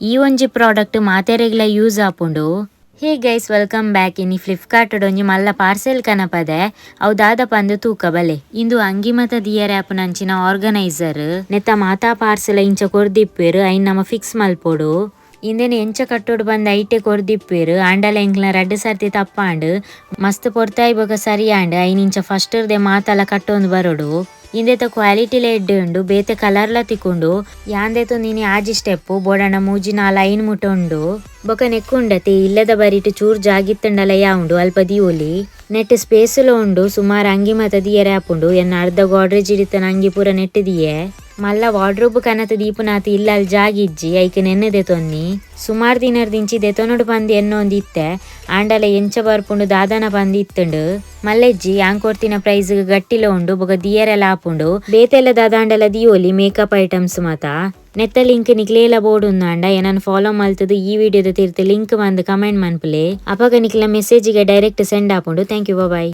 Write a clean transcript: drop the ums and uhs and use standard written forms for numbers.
ಈ ಒಂಜಿ ಪ್ರಾಡಕ್ಟ್ ಮಾತೆರೆಗ್ಲ ಯೂಸ್ ಆಪುಂಡು. Hey guys, welcome back. ಇನಿ ಫ್ಲಿಪ್ಕಾರ್ಟ್ ಒಂಜಿ ಮಲ್ಲ ಪಾರ್ಸೆಲ್ ಕನಪದೆ ಅವು ದಾದ ಪಂದ್ ತೂಕ ಬಲೆ. ಇಂದು ಅಂಗಿ ಮತ ದಿಯರ್ ಆಪ್ ನಂಚಿನ ಆರ್ಗನೈಸರ್ ನೆತ್ತ ಮಾತಾ ಪಾರ್ಸೆಲ್ ಇಂಚ ಕೊರ್ದಿಪ್ಪೇರು ಐನ್ ನಮ ಫಿಕ್ಸ್ ಮಲ್ಪೊಡು. ಇಂದೆನೆ ಎಂಚ ಕಟ್ಟೋಡು ಬಂದ ಐಟೆ ಕೊರ್ದಿಪ್ಪೇರು ಆಂಡಲ ಎಂಕ್ಲ ರಡ್ಡ್ ಸರ್ತಿ ತಪ್ಪಾಂಡ್ ಮಸ್ತ್ ಪೊರ್ತಾಯಿ ಬೊಕ ಸರಿಯಾಂಡ್ ಐನ್ ಇಂಚ ಫಸ್ಟ್ರ್ದೆ ಮಾತಲ ಕಟ್ಟೊಂದು ಬರೋಡು. ಇಂದೆತ ಕ್ವಾಲಿಟಿಲ ಎಡ್ಡೆ ಉಂಡು, ಬೇತೆ ಕಲರ್ಲ ತಿಕ್ಕುಂಡು. ಯಾಂದೆತು ನೀನಿ ಆಜಿ ಸ್ಟೆಪ್ಪು ಬೋಡಂಡ ಮೂಜಿ ನಾಲ ಐನ್ ಮುಟ ಉಂಡು. ಬೊಕ ನೆಕ್ಕುಂಡತೆ ಇಲ್ಲದ ಬರಿಟ್ ಚೂರ್ ಜಾಗಿತ್ತಂಡಲ ಉಂಡು ಅಲ್ಪ ದಿಯೋಲಿ. ನೆಟ್ ಸ್ಪೇಸ್ಲ ಉಂಡು ಸುಮಾರು ಅಂಗಿ ಮತ ದಿಯರೆ ಆಪುಂಡು. ಎನ್ನ ಅರ್ಧ ಗೋಡ್ರೇಜ್ ಇಡಿತನ ಅಂಗಿ ಪೂರ ನೆಟ್ ದಿಯೆ ಮಲ್ಲ ವಾರ್ಡ್ರೋಬ್ ಕನತ ದೀಪುನಾತಿ ಇಲ್ಲ ಅಲ್ಲಿ ಜಾಗಿಜ್ಜಿ ಐಕೆ ನೆನ್ನೆದೆ ತೊನ್ನಿ. ಸುಮಾರು ದಿನರ್ದಿಂಚಿ ದೆತೊನೊಡು ಪಂದ್ ಎನ್ನೊಂದಿತ್ತೆ ಆಂಡಲ ಎಂಚ ಬರ್ಪುಂಡು ದಾದನ ಪಂದ್ ಇತ್ತಂಡು. ಮಲ್ಲೆಜ್ಜಿ ಯಾಂಗ್ ಕೊರ್ತಿನ ಪ್ರೈಸ್ ಗಟ್ಟಿಲ ಉಂಡು ಬೊಕ ದಿಯರೆಲ್ಲ ಆಪುಂಡು. ಬೇತೆಲ್ಲ ದಾದಾಂಡಲ ದಿಯೋಲಿ ಮೇಕಪ್ ಐಟಮ್ಸ್ ಮತ. ನೆತ್ತ ಲಿಂಕ್ ನಿಕ್ಲೇಲ ಬೋರ್ಡ್ ಉಂದಾಂಡ ಏನನ್ ಫಾಲೋ ಮಲ್ತದು ಈ ವಿಡಿಯೋದ ತಿರ್ತಿ ಲಿಂಕ್ ಬಂದು ಕಮೆಂಟ್ ಮನ್ಪುಲೆ ಅಪಗ ನಿಕ್ಲ ಮೆಸೇಜಿಗೆ ಡೈರೆಕ್ಟ್ ಸೆಂಡ್ ಆಪುಂಡು. Thank you, bye.